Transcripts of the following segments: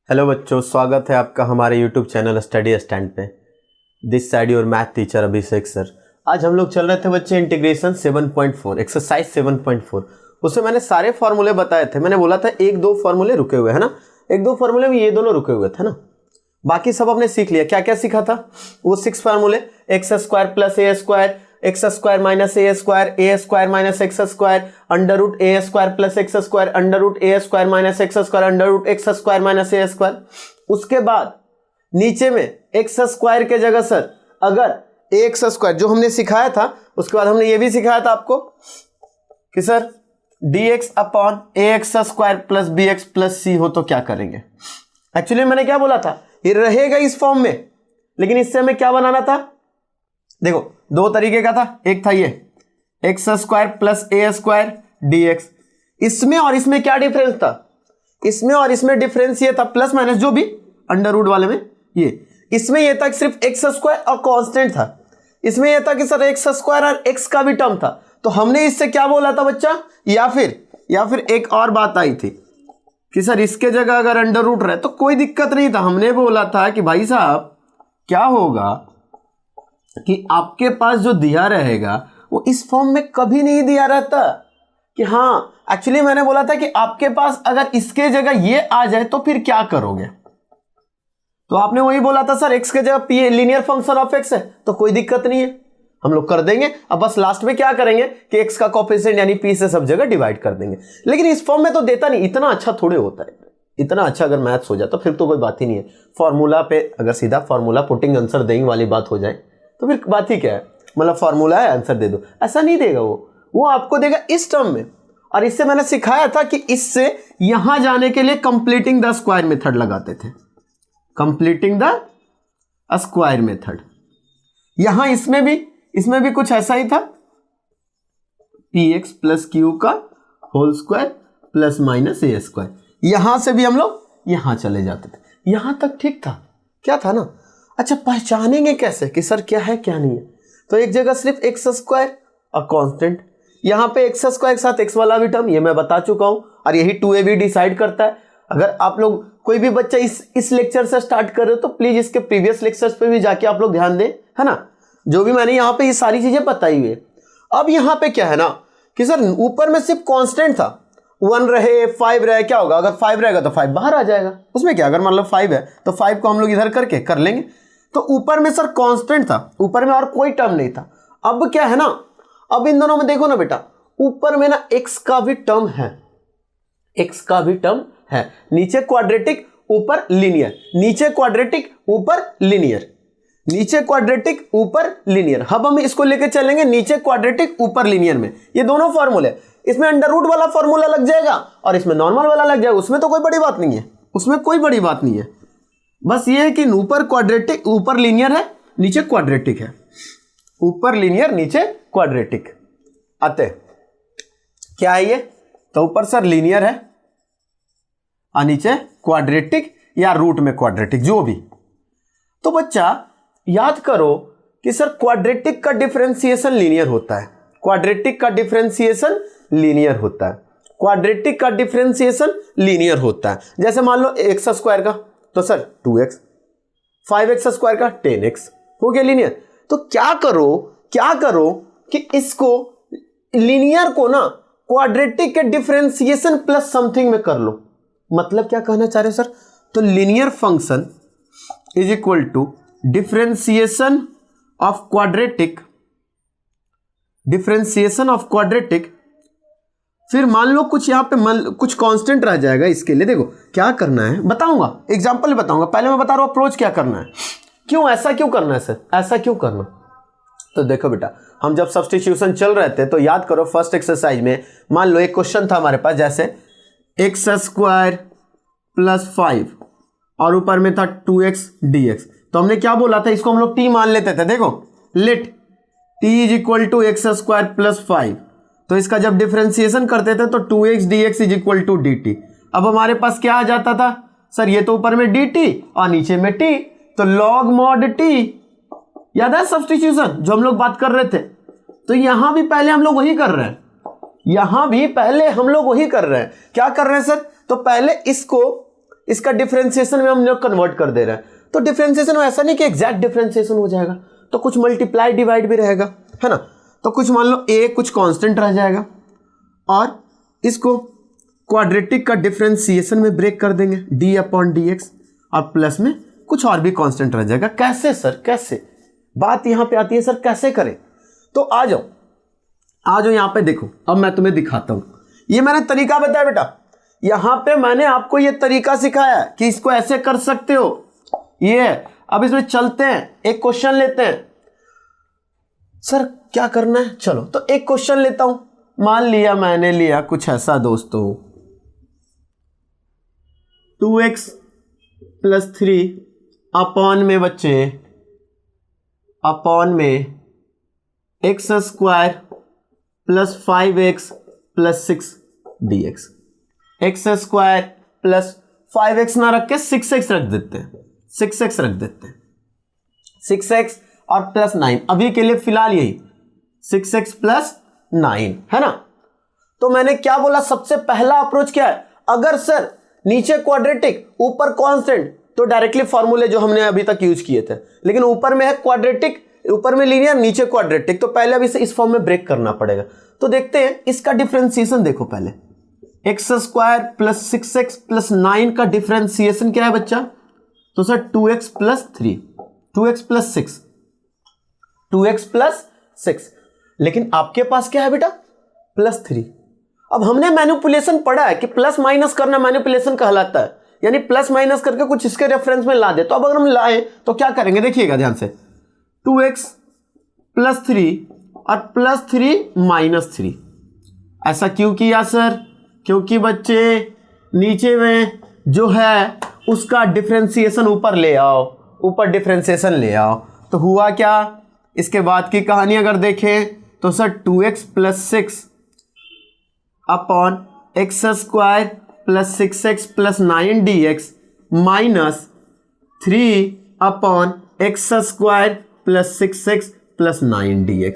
Hello बच्चों, स्वागत है आपका हमारे यूट्यूब चैनल स्टडी स्टैंड पे। This side your math teacher Abhishek sir. आज हम लोग चल रहे थे बच्चे इंटीग्रेशन 7.4 एक्सरसाइज 7.4। उसमें मैंने सारे फार्मूले बताए थे। मैंने बोला था एक दो फार्मूले रुके हुए है ना, एक दो फार्मूले में ये दोनों रुके हुए थे ना, बाकी सब आपने सीख लिया। क्या क्या सीखा था? वो 6 फार्मूले, x square plus a square, x square minus a square minus x square, under root a square plus x square, under root a square minus x square, under root x square minus a square. उसके बाद नीचे में x square के जगह sir अगर x square जो हमने सिखाया था, उसके बाद हमने ये भी सिखाया था आपको कि sir dx upon a x square plus b x plus c हो तो क्या करेंगे। एक्चुअली मैंने क्या बोला था, ये रहेगा इस फॉर्म में, लेकिन इससे हमें क्या बनाना था? देखो दो तरीके का था। एक था ये x square plus a square dx। इसमें और इसमें क्या डिफरेंस था? इसमें और इसमें डिफरेंस ये था प्लस माइनस जो भी अंडर रूट वाले में ये, इसमें ये था कि सिर्फ एक्स स्क्वायर और कांस्टेंट था। इसमें यह था कि सर एक्स स्क्वायर और एक्स का भी टर्म था। तो हमने इससे क्या बोला था बच्चा, या फिर एक और बात आई थी कि सर इसके जगह अगर अंडर रूट रहे तो कोई दिक्कत नहीं था। हमने बोला था कि भाई साहब क्या होगा कि आपके पास जो दिया रहेगा वो इस फॉर्म में कभी नहीं दिया रहता। कि हाँ एक्चुअली मैंने बोला था कि आपके पास अगर इसके जगह ये आ जाए तो फिर क्या करोगे। तो आपने वही बोला था सर एक्स के जगह P linear function of x है तो कोई दिक्कत नहीं है, हम लोग कर देंगे। अब बस लास्ट में क्या करेंगे कि एक्स का कोफिशिएंट यानी पी से सब जगह डिवाइड कर देंगे। लेकिन इस फॉर्म में तो देता नहीं, इतना अच्छा थोड़े होता है। इतना अच्छा अगर मैथ्स हो जाए तो फिर तो कोई बात ही नहीं है। फॉर्मूला पे अगर सीधा फॉर्मूला पुटिंग आंसर देंगे वाली बात हो जाए तो फिर बात ही क्या है, मतलब फॉर्मूला है आंसर दे दो, ऐसा नहीं देगा वो आपको देगा इस टर्म में। और इससे मैंने सिखाया था कि इससे यहां जाने के लिए कंप्लीटिंग द स्क्वायर मेथड लगाते थे, कंप्लीटिंग द स्क्वायर मेथड। यहां इसमें भी कुछ ऐसा ही था, पी एक्स प्लस क्यू का whole square plus minus a square. यहां से भी हम लोग यहां चले जाते थे, यहां तक ठीक था। क्या था ना, अच्छा पहचानेंगे कैसे कि सर क्या है क्या नहीं है। तो एक जगह सिर्फ एक्स स्क्वायर और कांस्टेंट, यहां पे एक्स स्क्वायर के साथ एक्स वाला भी टर्म, ये मैं बता चुका हूं। और यही 2a भी डिसाइड करता है। अगर आप लोग कोई भी बच्चा इस लेक्चर से स्टार्ट कर रहे हो तो प्लीज इसके प्रीवियस लेक्चर्स पे भी जाके आप लोग ध्यान दें, है ना, जो भी मैंने यहां पे ये सारी चीजें बताई हुई है। अब यहां पे क्या है ना कि सर ऊपर में सिर्फ कांस्टेंट था, 1 रहे 5 रहे, क्या होगा अगर 5 रहेगा तो 5 बाहर आ जाएगा। उसमें क्या, अगर मतलब 5 है तो 5 को हम लोग इधर करके कर लेंगे। तो ऊपर में सर कांस्टेंट था, ऊपर में और कोई टर्म नहीं था। अब क्या है ना, अब इन दोनों में देखो ना बेटा, ऊपर में ना एक्स का भी टर्म है, एक्स का भी टर्म है। नीचे क्वाड्रेटिक ऊपर लीनियर, नीचे क्वाड्रेटिक ऊपर लीनियर, नीचे क्वाड्रेटिक ऊपर लीनियर। अब हम इसको लेके चलेंगे नीचे क्वाड्रेटिक ऊपर लीनियर में। ये दोनों फॉर्मूले, इसमें अंडर रूट वाला फॉर्मूला लग जाएगा और इसमें नॉर्मल वाला लग जाएगा। उसमें तो कोई बड़ी बात नहीं है, उसमें कोई बड़ी बात नहीं है। बस ये है कि ऊपर क्वाड्रेटिक ऊपर लीनियर है, नीचे क्वाड्रेटिक है, ऊपर लीनियर नीचे क्वाड्रेटिक। अतः क्या है ये, तो ऊपर सर लीनियर है और नीचे क्वाड्रेटिक या रूट में क्वाड्रेटिक जो भी। तो बच्चा याद करो कि सर क्वाड्रेटिक का डिफरेंशिएशन लीनियर होता है, क्वाड्रेटिक का डिफरेंशिएशन लीनियर होता है, क्वाड्रेटिक का डिफरेंशिएशन लीनियर होता है। जैसे मान लो एक्स स्क्वायर का तो सर 2x, 5x स्क्वायर का 10x हो गया लीनियर। तो क्या करो कि इसको लीनियर को ना क्वाड्रेटिक के डिफरेंशिएशन प्लस समथिंग में कर लो। मतलब क्या कहना चाह रहे हो सर, तो linear function is equal to differentiation of quadratic, differentiation of quadratic. फिर मान लो कुछ यहां पे कुछ कांस्टेंट रह जाएगा। इसके लिए देखो क्या करना है, बताऊंगा एग्जांपल बताऊंगा, पहले मैं बता रहा हूं अप्रोच क्या करना है। क्यों ऐसा क्यों करना है सर, ऐसा क्यों करना। तो देखो बेटा, हम जब सब्स्टिट्यूशन चल रहे थे तो याद करो फर्स्ट एक्सरसाइज में मान लो एक क्वेश्चन था हमारे पास, जैसे एक्स स्क्वायर प्लस 5 और ऊपर में था 2x dx। तो हमने क्या बोला था, इसको हम लोग t मान लेते थे। देखो let t is equal to x square plus 5, तो इसका जब डिफरेंशिएशन करते थे तो 2x dx is equal to dt। अब हमारे पास क्या आ जाता था सर, ये तो ऊपर में dt और नीचे में t, तो log mod t। याद है सब्स्टिट्यूशन जो हम लोग बात कर रहे थे। तो यहां भी पहले हम लोग वही कर रहे हैं, यहां भी पहले हम लोग वही कर रहे हैं। क्या कर रहे हैं सर, तो पहले इसको इसका डिफरेंशिएशन में हम लोग कन्वर्ट कर दे रहे हैं। तो डिफरेंशिएशन में ऐसा नहीं कि एग्जैक्ट डिफरेंशिएशन हो जाएगा, तो कुछ मल्टीप्लाई डिवाइड भी रहेगा, है ना। तो कुछ मान लो a कुछ कांस्टेंट रह जाएगा और इसको क्वाड्रेटिक का डिफरेंशिएशन में ब्रेक कर देंगे d/dx और प्लस में कुछ और भी कांस्टेंट रह जाएगा। कैसे सर, कैसे? बात यहां पे आती है सर कैसे करें। तो आ जाओ यहां पे देखो, अब मैं तुम्हें दिखाता हूं। ये मैंने तरीका बताया बेटा, यहां पे मैंने आपको ये तरीका सिखाया कि इसको ऐसे कर सकते हो। ये अब इसमें चलते हैं, एक क्वेश्चन लेते हैं। सर क्या करना है? चलो तो एक क्वेश्चन लेता हूं। मान लिया मैंने लिया कुछ ऐसा दोस्तों, 2x + 3 अपॉन में बच्चे अपॉन में x² + 5x + 6 dx। x² + 5x ना रख के 6x रख देते हैं, 6x रख देते हैं, 6x और +9, अभी के लिए फिलहाल यही 6x + 9, है ना। तो मैंने क्या बोला, सबसे पहला अप्रोच क्या है, अगर सर नीचे क्वाड्रेटिक ऊपर कांस्टेंट, तो डायरेक्टली फॉर्मूले जो हमने अभी तक यूज किए थे, लेकिन ऊपर में है क्वाड्रेटिक, ऊपर में लीनियर, नीचे क्वाड्रेटिक, तो पहले अभी से इस फॉर्म में ब्रेक करना पड़ेगा। तो देखते हैं इसका डिफरेंशिएशन। देखो पहले x² + 6x + 9 का डिफरेंशिएशन क्या है बच्चा, तो सर 2x + 3, 2x + 6, 2x + 6, लेकिन आपके पास क्या है बेटा, +3। अब हमने मैनिपुलेशन पढ़ा है कि प्लस माइनस करना मैनिपुलेशन कहलाता है, यानी प्लस माइनस करके कुछ इसके रेफरेंस में ला दे। तो अब अगर हम लाएं तो क्या करेंगे, देखिएगा ध्यान से, 2x + 3 और +3 - 3। ऐसा क्यों किया सर, क्योंकि बच्चे नीचे में जो है उसका डिफरेंशिएशन ऊपर ले आओ, ऊपर डिफरेंशिएशन ले आओ। तो हुआ क्या, इसके बाद की कहानी अगर देखें तो sir 2x + 6 upon x² + 6x + 9 dx minus 3 upon x² + 6x + 9 dx।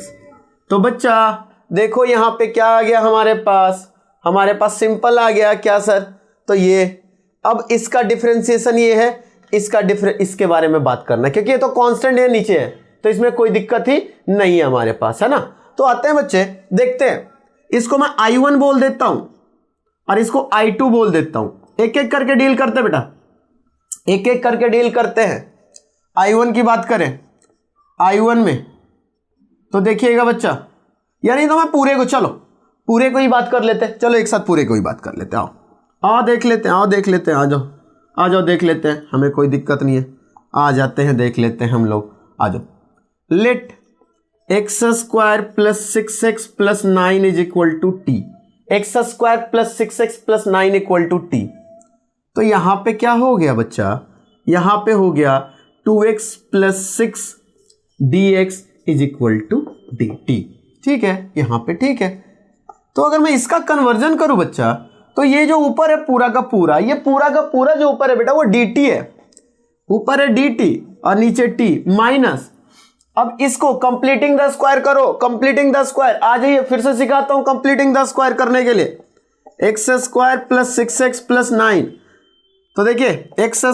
तो बच्चा देखो यहां पे क्या आ गया हमारे पास सिंपल आ गया क्या सर, तो ये अब इसका डिफरेंशिएशन ये है, इसके बारे में बात करना, क्योंकि ये तो कांस्टेंट है नीचे है, तो इसमें कोई दिक्कत ही नहीं है हमारे पास, है ना। तो आते हैं बच्चे, देखते हैं, इसको मैं I1 बोल देता हूं और इसको I2 बोल देता हूं। एक एक करके डील करते हैं बेटा, एक एक करके डील करते हैं। I1 की बात करें, I1 में तो देखिएगा बच्चा, यानी तो मैं पूरे को ही बात कर लेते हैं। चलो एक साथ पूरे को ही बात कर लेते हैं, आओ देख लेते हैं, आ जाओ देख लेते हैं, हमें कोई दिक्कत नहीं है, आ जाते हैं देख लेते हैं हम लोग, आ जाओ। Let x² + 6x + 9 = t, x² + 6x + 9 = t। तो यहां पे क्या हो गया बच्चा, यहां पे हो गया 2x + 6 dx = dt। ठीक है, यहां पे ठीक है। तो अगर मैं इसका कन्वर्जन करूं बच्चा, तो ये जो ऊपर है पूरा का पूरा, ये पूरा का पूरा जो ऊपर है बेटा वो dt है, ऊपर है dt और नीचे t माइनस। अब इसको कंप्लीटिंग द स्क्वायर करो, कंप्लीटिंग द स्क्वायर, आ जाइए फिर से सिखाता हूं कंप्लीटिंग द स्क्वायर करने के लिए। x² + 6x + 9, तो देखिए x²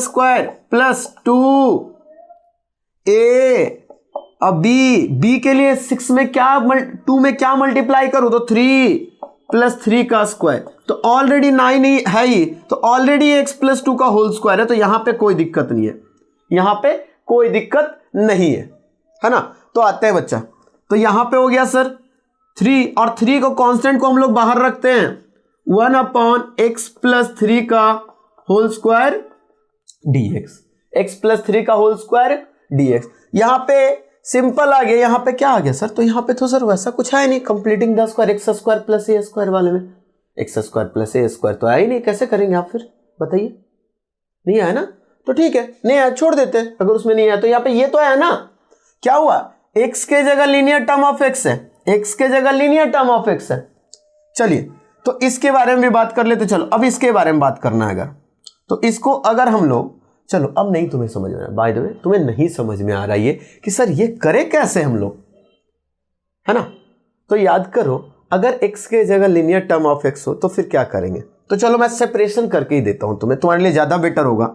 + 2a, अब b के लिए 6 में क्या 2 में क्या मल्टीप्लाई करूं, तो 3 + 3 का स्क्वायर, तो ऑलरेडी 9 ही है ही, तो ऑलरेडी x + 2 का होल स्क्वायर है, तो यहां पे कोई दिक्कत नहीं है, यहां पे कोई दिक्कत नहीं है ना। तो आते हैं बच्चा, तो यहां पे हो गया सर 3, और 3 को कांस्टेंट को हम लोग बाहर रखते हैं, 1 अपॉन x + 3 का होल स्क्वायर dx, x + 3 का होल स्क्वायर dx। यहां पे सिंपल आ गया, यहां पे क्या आ गया सर, तो यहां पे तो सर वैसा कुछ है नहीं, completing the square x² + a² वाले में x² + a² तो आया ही नहीं, कैसे करेंगे आप फिर बताइए, नहीं आया ना, तो ठीक है नहीं आया छोड़ देते हैं, अगर उसमें नहीं आया तो यहां पे ये तो आया ना। क्या हुआ, x के जगह लीनियर टर्म ऑफ x है, x के जगह लीनियर टर्म ऑफ x है। चलिए तो इसके बारे में भी बात कर लेते, चलो अब इसके बारे में बात करना है अगर, तो इसको अगर हम लोग, चलो अब नहीं तुम्हें समझ में आ रहा, बाय द वे तुम्हें नहीं समझ में आ रहा ये कि सर ये करे कैसे हम लोग, है ना। तो याद करो, अगर x के जगह लीनियर टर्म ऑफ x हो तो फिर क्या करेंगे, तो चलो मैं सेपरेशन करके ही देता हूं तुम्हें, तुम्हारे लिए ज्यादा बेटर होगा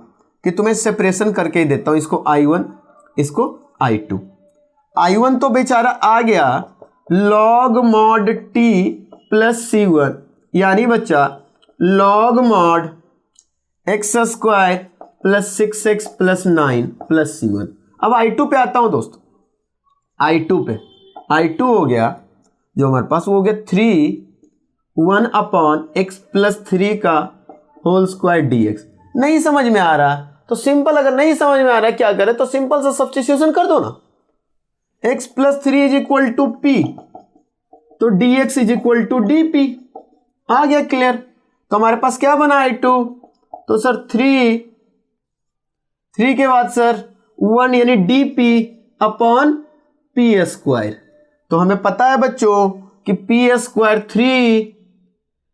कि तुम्हें सेपरेशन करके ही देता हूं। इसको I1, इसको I2। I1 तो बेचारा आ गया log mod t plus C1, यानी बच्चा log mod x square plus 6x plus 9 plus C1। अब I2 पे आता हूं दोस्तों, I2 हो गया जो हमारे पास, वो हो गया 1 अपॉन x प्लस 3 का होल स्क्वायर dx। नहीं समझ में आ रहा तो सिंपल, अगर नहीं समझ में आ रहा क्या करे तो सिंपल से सब्स्टिट्यूशन कर दो ना। x plus 3 is equal to p, तो dx is equal to dp। आ गया क्लियर। तो हमारे पास क्या बना I2, तो सर 3 के बाद सर 1 यानी dp अपॉन p स्क्वायर। तो हमें पता है बच्चों कि p square 3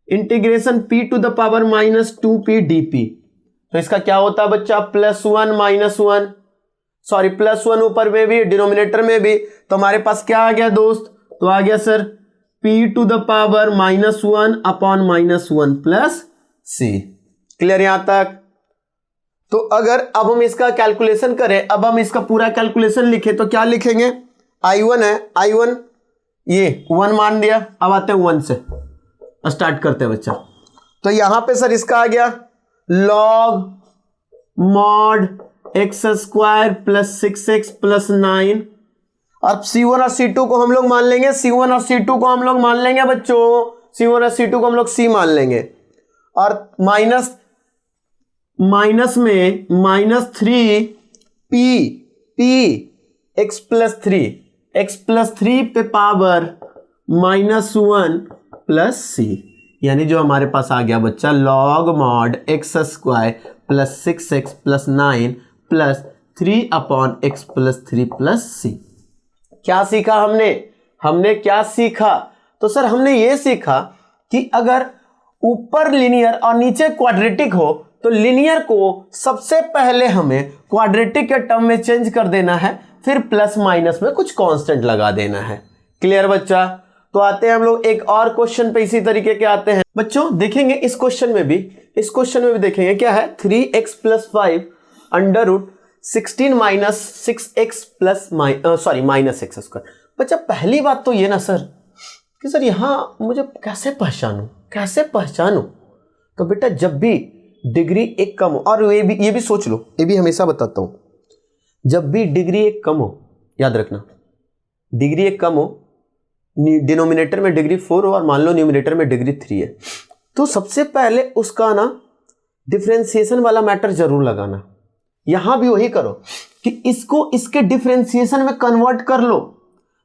integration p to the power minus 2p dp। तो इसका क्या होता है बच्चा, +1 -1, सॉरी +1 ऊपर में भी डिनोमिनेटर में भी। तो हमारे पास क्या आ गया दोस्त, तो आ गया sir p to the power -1 upon -1 plus c। Clear यहां तक। तो अगर अब हम इसका कैलकुलेशन करें, अब हम इसका पूरा कैलकुलेशन लिखें तो क्या लिखेंगे, I1 है, I1 ये 1 मान दिया। अब आते हैं 1 से स्टार्ट करते हैं बच्चा। तो यहां पे सर इसका आ गया log mod x square plus 6x plus 9। अब C1 और C2 को हम लोग मान लेंगे, C1 और C2 को हम लोग मान लेंगे बच्चों, C1 और C2 को हम लोग C मान लेंगे। और माइनस में -3p x प्लस 3 पे पावर -1 प्लस c, यानी जो हमारे पास आ गया बच्चा log mod x square plus 6x plus 9 plus 3 upon x plus 3 plus c। क्या सीखा हमने क्या सीखा, तो सर हमने ये सीखा कि अगर ऊपर लिनियर और नीचे क्वाड्रेटिक हो तो लिनियर को सबसे पहले हमें क्वाड्रेटिक के टर्म में चेंज कर देना है, फिर प्लस माइनस में कुछ कांस्टेंट लगा देना है। क्लियर बच्चा। तो आते हैं हम लोग एक और क्वेश्चन पे, इसी तरीके के आते हैं बच्चों। देखेंगे इस क्वेश्चन में भी देखेंगे क्या है, 3x plus 5 under root 16 minus 6x plus minus x square. बच्चा पहली बात तो ये ना सर कि सर यहां मुझे कैसे पहचानूं, तो बेटा जब भी डिग्री एक कम हो, और ये भी सोच लो, ये भी हमेशा बताता हूं, जब भी डिग्री एक कम हो, याद रखना डिग्री एक कम हो, डिनोमिनेटर में डिग्री 4 हो और मान लो न्यूमिनेटर में डिग्री 3 है, तो सबसे पहले उसका ना डिफरेंशिएशन वाला मैटर जरूर लगाना। यहां भी वही करो कि इसको इसके डिफरेंशिएशन में कन्वर्ट कर लो।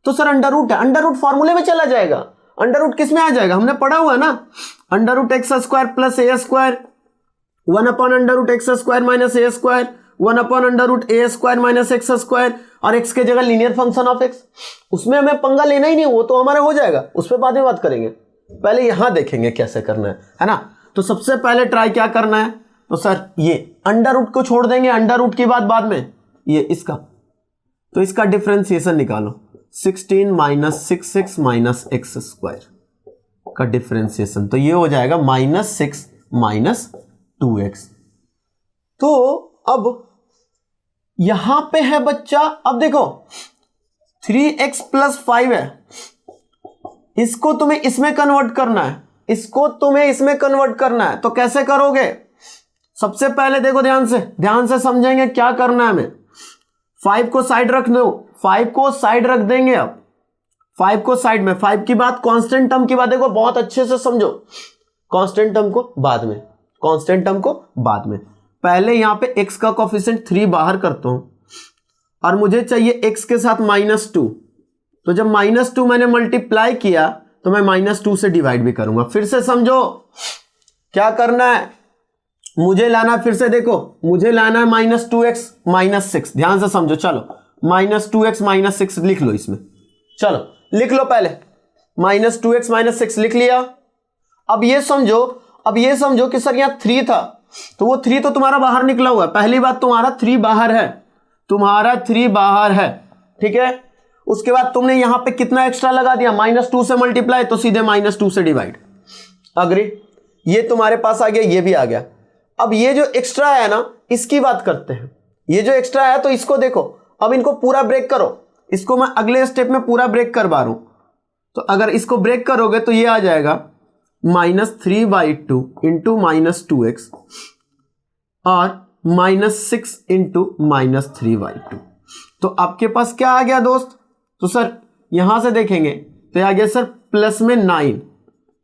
तो सर अंडर रूट है, अंडर रूट फॉर्मूले में चला जाएगा। अंडर रूट किस में आ जाएगा, हमने पढ़ा हुआ ना, under root x square plus a square 1 upon under root x square minus a square 1 upon under root a square minus x square, और एक्स के जगह लीनियर फंक्शन ऑफ एक्स। उसमें हमें पंगा लेना ही नहीं, वो तो हमारा हो जाएगा, उस पर बाद में बात करेंगे, पहले यहां देखेंगे कैसे करना है ना। तो सबसे पहले ट्राई क्या करना है, तो सर ये अंडर रूट को छोड़ देंगे, अंडर रूट की बात बाद में, ये इसका, तो इसका डिफरेंशिएशन निकालो, 16 minus 6x minus x square का डिफरेंशिएशन, तो ये हो जाएगा -6 माइनस 2x। तो अब यहां पे है बच्चा, अब देखो 3x प्लस 5 है, इसको तुम्हें इसमें कन्वर्ट करना है, इसको तुम्हें इसमें कन्वर्ट करना है। तो कैसे करोगे, सबसे पहले देखो ध्यान से समझेंगे क्या करना है हमें। 5 को साइड रख दो, 5 को साइड रख देंगे। अब 5 को साइड में, 5 की बात कांस्टेंट टर्म की बात देखो बहुत अच्छे से समझो, कांस्टेंट टर्म को बाद में, कांस्टेंट टर्म को बाद में। पहले यहां पे x का कोफिशिएंट 3 बाहर करता हूं और मुझे चाहिए x के साथ -2। तो जब -2 मैंने मल्टीप्लाई किया तो मैं -2 से डिवाइड भी करूंगा। फिर से समझो क्या करना है, मुझे लाना, फिर से देखो मुझे लाना है -2x -6। ध्यान से समझो, चलो -2x -6 लिख लो इसमें, चलो लिख लो पहले, -2x -6 लिख लिया। अब ये समझो कि सर यहां 3 था, तो वो 3 तो तुम्हारा बाहर निकला हुआ है। पहली बात तुम्हारा 3 बाहर है, तुम्हारा 3 बाहर है, ठीक है। उसके बाद तुमने यहां पे कितना एक्स्ट्रा लगा दिया, -2 से मल्टीप्लाई, तो सीधे -2 से डिवाइड, अग्री। ये तुम्हारे पास आ गया, ये भी आ गया। अब ये जो एक्स्ट्रा है ना, इसकी बात करते हैं। ये जो एक्स्ट्रा है तो इसको देखो, अब इनको पूरा ब्रेक करो, इसको मैं अगले स्टेप में पूरा ब्रेक करवा रहा हूं। तो अगर इसको ब्रेक करोगे तो ये आ जाएगा -3/2 इंटू -2x और -6 इंटू -3/2। तो आपके पास क्या आ गया दोस्त? तो सर यहां से देखेंगे तो आ गया सर प्लस में 9।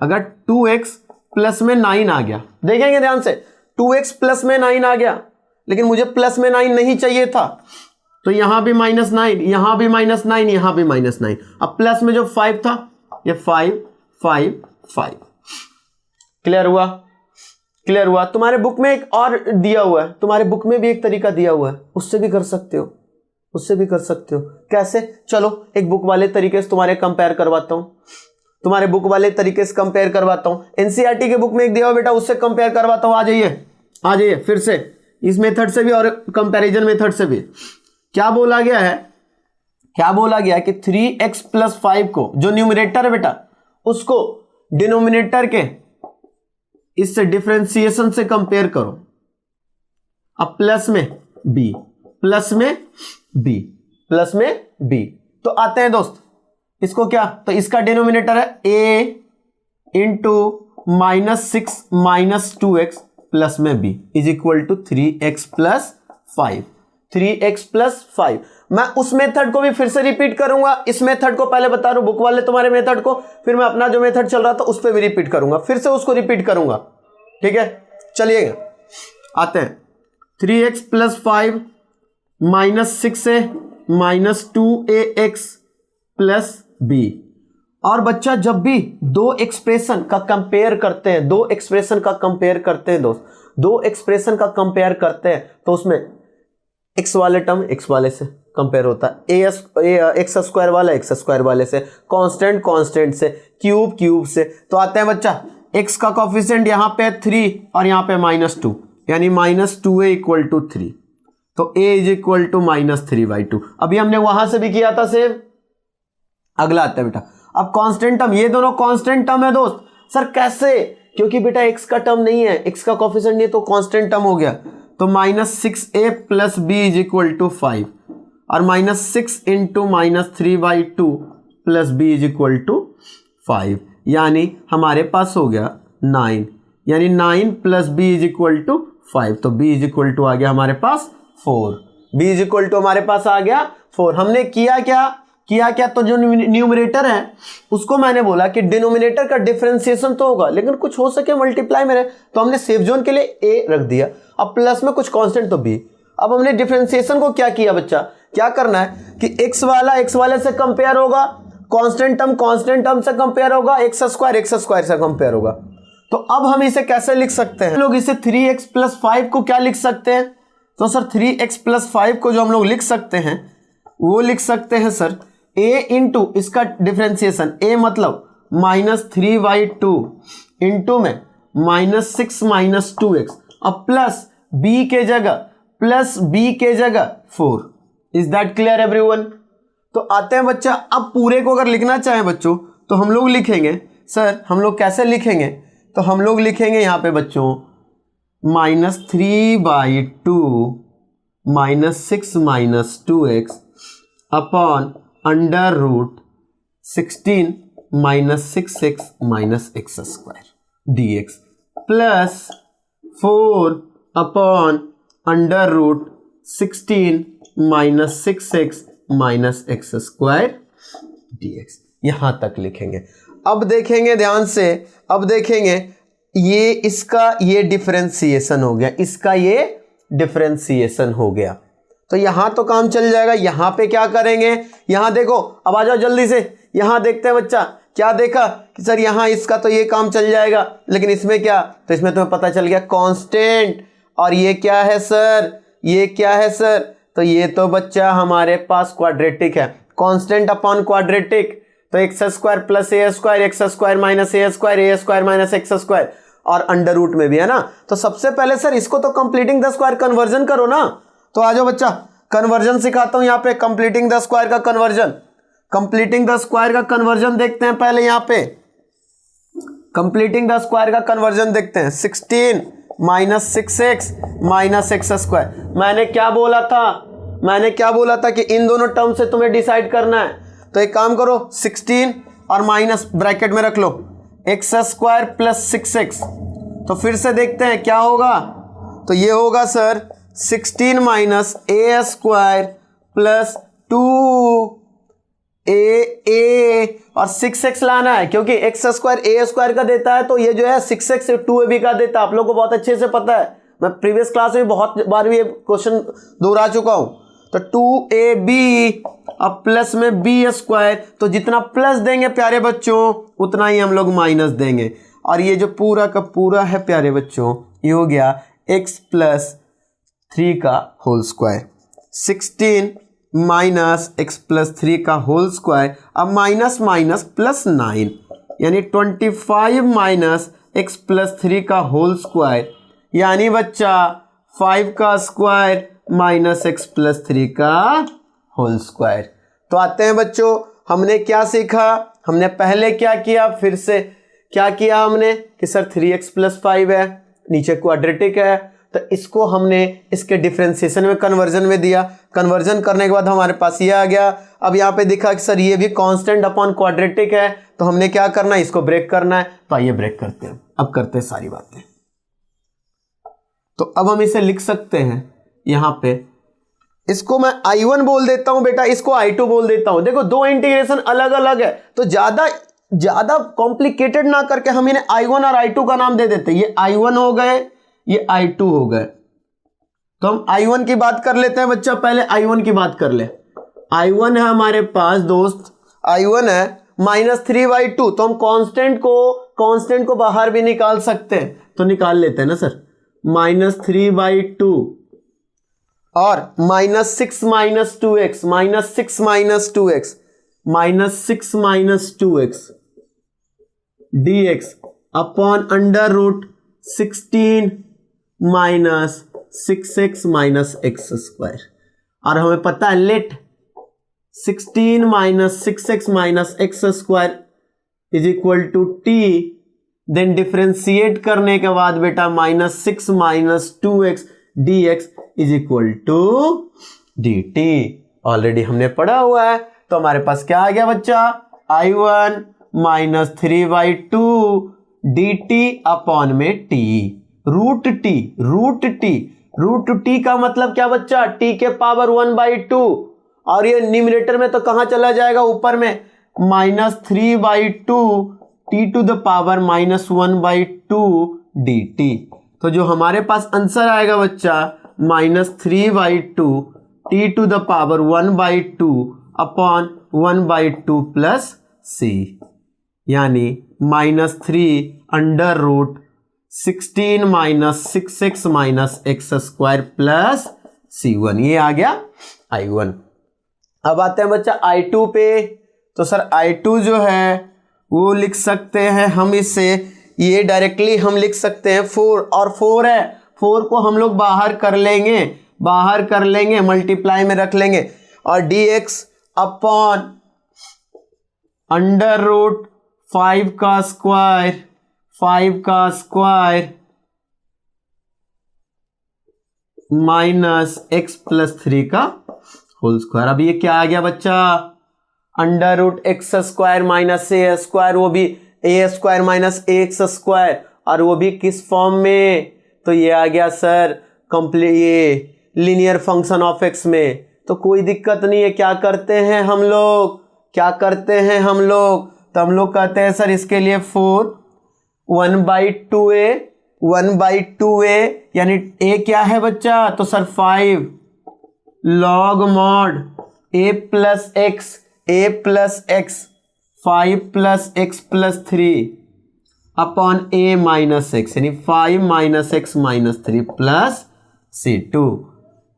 अगर 2x प्लस में 9 आ गया, देखेंगे ध्यान से, 2x प्लस में 9 आ गया, लेकिन मुझे प्लस में 9 नहीं चाहिए था, तो यहां भी -9, यहां भी -9, यहां भी -9। अब प्लस में जो 5 था, ये 5 5 5। क्लियर हुआ? क्लियर हुआ? तुम्हारे बुक में एक और दिया हुआ है, तुम्हारे बुक में भी एक तरीका दिया हुआ है, उससे भी कर सकते हो, उससे भी कर सकते हो। कैसे? चलो एक बुक वाले तरीके से तुम्हारे कंपेयर करवाता हूं, तुम्हारे बुक वाले तरीके से कंपेयर करवाता हूं। एनसीईआरटी के बुक में एक दिया हुआ बेटा, उससे कंपेयर करवाता हूं। आ जाइए, आ जाइए फिर से, इस मेथड से भी और कंपैरिजन मेथड से भी। क्या बोला गया है? क्या बोला गया कि 3x + 5 को, जो न्यूमरेटर है बेटा, उसको डिनोमिनेटर के इससे डिफरेंशिएशन से कंपेयर करो। अब प्लस में b, प्लस में b, प्लस में b। तो आते हैं दोस्त, इसको क्या, तो इसका डिनोमिनेटर है a इंटू -6 - 2x प्लस में b is equal to 3x + 5। 3x + 5। मैं उस मेथड को भी फिर से रिपीट करूंगा, इस मेथड को पहले बता रहा हूं, बुक वाले तुम्हारे मेथड को, फिर मैं अपना जो मेथड चल रहा था उस पर भी रिपीट करूंगा, फिर से उसको रिपीट करूंगा। ठीक है, चलिए आते हैं। 3x + 5 -6a -2ax plus b। और बच्चा जब भी दो एक्सप्रेशन का कंपेयर करते हैं, दो एक्सप्रेशन का कंपेयर करते हैं दोस्त, दो एक्सप्रेशन का कंपेयर करते हैं, तो उसमें x वाले टर्म x वाले से कंपेयर होता है, एक्स स्क्वायर वाला x स्क्वायर वाले से, कांस्टेंट कांस्टेंट से, क्यूब क्यूब से। तो आते हैं बच्चा, x का कोफिशिएंट यहाँ पे 3 और यहाँ पे -2, यानी -2a = 3, तो a = -3/2। अभी हमने वहां से भी किया था सेम। अगला आता है बेटा, अब कांस्टेंट टर्म, ये दोनों कांस्टेंट टर्म है दोस्त। सर कैसे? क्योंकि बेटा x का टर्म नहीं है, x का कोफिशिएंट नहीं है, तो कांस्टेंट टर्म हो गया। तो -6a + b = 5 और -6 इंटू -3/2 प्लस b = 5, यानी हमारे पास हो गया 9, यानी 9 + b = 5। तो b = आ गया हमारे पास 4, b = हमारे पास आ गया 4। हमने किया क्या, तो जो न्यूमरेटर है उसको मैंने बोला कि डिनोमिनेटर का डिफरेंशिएशन तो होगा, लेकिन कुछ हो सके मल्टीप्लाई में रहे, तो हमने सेफ जोन के लिए a रख दिया। अब प्लस में कुछ कांस्टेंट तो b। अब हमने डिफरेंशिएशन को क्या किया बच्चा, क्या करना है कि x वाला x वाले से कंपेयर होगा, कांस्टेंट टर्म से कंपेयर होगा, x स्क्वायर से कंपेयर होगा। तो अब हम इसे कैसे लिख सकते हैं? हम लोग इसे 3x + 5 को क्या लिख सकते हैं? तो सर 3x + 5 को जो हम लोग लिख सकते हैं, वो लिख सकते हैं सर a इंटू इसका डिफरेंशिएशन, a मतलब -3/2 इंटू में -6 - 2x, अब प्लस b के जगह 4। Is that clear everyone? तो आते हैं बच्चा, अब पूरे को अगर लिखना चाहें बच्चों तो हम लोग लिखेंगे, सर हम लोग कैसे लिखेंगे? तो हम लोग लिखेंगे यहाँ पे बच्चों -3/2 -6 - 2x upon √16 - 6x - x² dx plus 4 upon √16 - 6x - x² dx। यहां तक लिखेंगे। अब देखेंगे ध्यान से, अब देखेंगे ये इसका ये डिफरेंशिएशन हो गया, इसका ये डिफरेंशिएशन हो गया, तो यहां तो काम चल जाएगा। यहां पे क्या करेंगे? यहां देखो, अब आ जाओ जल्दी से, यहां देखते हैं बच्चा, क्या देखा कि सर यहां इसका तो ये काम चल जाएगा, लेकिन इसमें क्या? तो इसमें तुम्हें पता चल गया कांस्टेंट, और ये क्या है सर? ये क्या है सर? तो ये तो बच्चा हमारे पास क्वाड्रेटिक है, कांस्टेंट अपॉन क्वाड्रेटिक, तो x² + a² x² - x² और अंडर रूट में भी है ना। तो सबसे पहले सर इसको तो कंप्लीटिंग द स्क्वायर कन्वर्जन करो ना। तो आ जाओ बच्चा, कन्वर्जन सिखाता हूं यहाँ पे, कंप्लीटिंग द स्क्वायर का कन्वर्जन। कंप्लीटिंग द स्क्वायर का कन्वर्जन देखते हैं पहले यहाँ पे। कंप्लीटिंग द स्क्वायर का कन्वर्जन देखते हैं। 16 minus 6x minus x square. मैंने क्या बोला था कि इन दोनों टर्म से तुम्हें डिसाइड करना है। तो एक काम करो, 16 और माइनस ब्रैकेट में रख लो एक्स स्क्वायर प्लस 6x। तो फिर से देखते हैं क्या होगा। तो ये होगा sir 16 minus a square plus 2a और 6x लाना है, क्योंकि एक्स स्क्वायर ए स्क्वायर का देता है, तो ये जो है 6x 2ab का देता है। आप लोग को बहुत अच्छे से पता है, मैं प्रीवियस क्लास में बहुत बार भी ये क्वेश्चन दोहरा चुका हूं। तो 2ab अब प्लस में b स्क्वायर, तो जितना प्लस देंगे प्यारे बच्चों उतना ही हम लोग माइनस देंगे। और ये जो पूरा का पूरा है प्यारे बच्चों, ये हो गया x प्लस 3 का whole square. 16 minus x plus 3 का होल स्क्वायर, अब माइनस माइनस प्लस 9, यानी 25 माइनस एक्स प्लस 3 का होल स्क्वायर, यानी बच्चा 5 का स्क्वायर माइनस एक्स प्लस 3 का होल स्क्वायर। तो आते हैं बच्चों, हमने क्या सीखा, हमने पहले क्या किया, फिर से क्या किया हमने कि सर 3x प्लस 5 है, नीचे क्वाड्रेटिक है, तो इसको हमने इसके डिफरेंशिएशन में कन्वर्जन में दिया। कन्वर्जन करने के बाद हमारे पास ये आ गया। अब यहाँ पे दिखा कि सर ये भी कांस्टेंट अपॉन क्वाड्रेटिक है, तो हमने क्या करना है, इसको ब्रेक करना है। तो आइए ब्रेक करते हैं, अब करते हैं सारी बातें। तो अब हम इसे लिख सकते हैं यहाँ पे, इसको मैं I1 बोल देता हूं बेटा, इसको I2 बोल देता हूं। देखो दो इंटीग्रेशन अलग अलग है, तो ज्यादा कॉम्प्लिकेटेड ना करके हम इन्हें I1 और I2 का नाम दे देते हैं। ये I1 हो गए, ये I2 हो गए। तो हम I1 की बात कर लेते हैं बच्चा, पहले I1 की बात कर ले। I1 है हमारे पास दोस्त, I1 है -3/2। तो हम कांस्टेंट को बाहर भी निकाल सकते हैं, तो निकाल लेते हैं ना सर। -3/2 और -6 - 2x, -6 - 2x, -6 - 2x dx upon under root 16 minus 6x minus x square. और हमें पता है let 16 minus 6x minus x square is equal to t, then differentiate करने के बाद बेटा -6 minus 2x dx is equal to dt। Already हमने पढ़ा हुआ है, तो हमारे पास क्या आ गया बच्चा, I1 -3/2 dt अपॉन में t, रूट टी का मतलब क्या बच्चा, t के पावर 1/2, और ये न्यूमरेटर में तो कहां चला जाएगा, ऊपर में -3/2 t to the power -1/2 dt। तो जो हमारे पास आंसर आएगा बच्चा -3/2 t to the power 1/2 upon 1/2 plus c, यानी -3 under root 16 minus 6x minus x square plus c1। ये आ गया I1। अब आते हैं बच्चा I2 पे। तो सर I2 जो है वो लिख सकते हैं हम इसे, ये डायरेक्टली हम लिख सकते हैं 4, और 4 है, 4 को हम लोग बाहर कर लेंगे, मल्टीप्लाई में रख लेंगे, और dx अपॉन अंडर रूट 5 का स्क्वायर माइनस एक्स प्लस 3 का होल स्क्वायर। अब ये क्या आ गया बच्चा, under root x square minus a square, वो भी a square minus x square, और वो भी किस फॉर्म में, तो ये आ गया सर कंप्लीट ये लीनियर फंक्शन ऑफ एक्स में। तो कोई दिक्कत नहीं है, क्या करते हैं हम लोग, तो हम लोग कहते हैं सर इसके लिए 4 1/2a, यानी a क्या है बच्चा, तो sir 5 log mod a plus x 5 plus x plus 3 upon a minus x, यानी 5 minus x minus 3 plus c2।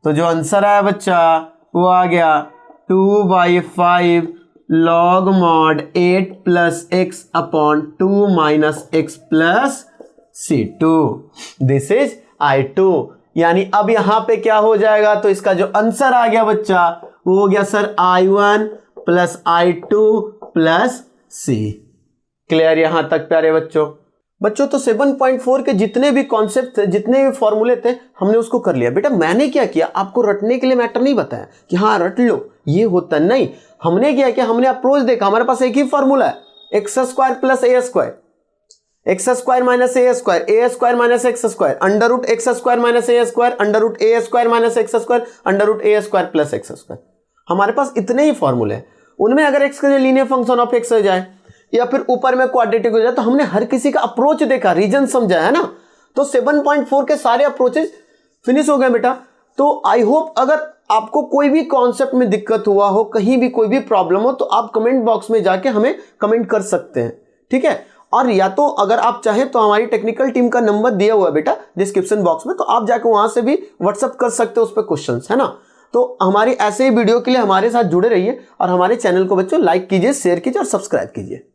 तो जो आंसर आया बच्चा वो आ गया 2/5 log mod 8 plus x upon 2 minus x plus c2। This is I2। यानी अब यहां पे क्या हो जाएगा, तो इसका जो आंसर आ गया बच्चा वो हो गया sir I1 plus I2 plus C। Clear यहां तक प्यारे बच्चों। बच्चों तो 7.4 के जितने भी कॉन्सेप्ट थे, जितने भी फॉर्मूले थे, हमने उसको कर लिया। बेटा मैंने क्या किया, आपको रटने के लिए मैटर नहीं बताया कि हाँ रट लो ये होता नहीं। हमने क्या किया, हमने अप्रोच देखा। हमारे पास एक ही फॉर्मूला है, x square plus a square, x square minus a square minus x square, under root x square minus a square, under root a square minus x square, under root a square plus x square. हमारे पास इतने ही फॉर्मूले हैं। उनमें अगर x का linear function of x हो जाए या फिर ऊपर में क्वाड्रेटिक हो जाए, तो हमने हर किसी का अप्रोच देखा, रीजन समझा, है ना। तो 7.4 के सारे अप्रोचेस फिनिश हो गए बेटा। तो आई होप अगर आपको कोई भी कॉन्सेप्ट में दिक्कत हुआ हो, कहीं भी कोई भी प्रॉब्लम हो, तो आप कमेंट बॉक्स में जाके हमें कमेंट कर सकते हैं, ठीक है। और या तो अगर आप चाहें तो हमारी टेक्निकल टीम का नंबर दिया हुआ है बेटा डिस्क्रिप्शन बॉक्स में, तो आप जाके वहां से भी व्हाट्सअप कर सकते हो उस पर क्वेश्चंस, है ना। तो हमारी ऐसे ही वीडियो के लिए हमारे साथ जुड़े रहिए और हमारे चैनल को बच्चों लाइक कीजिए, शेयर कीजिए और सब्सक्राइब कीजिए।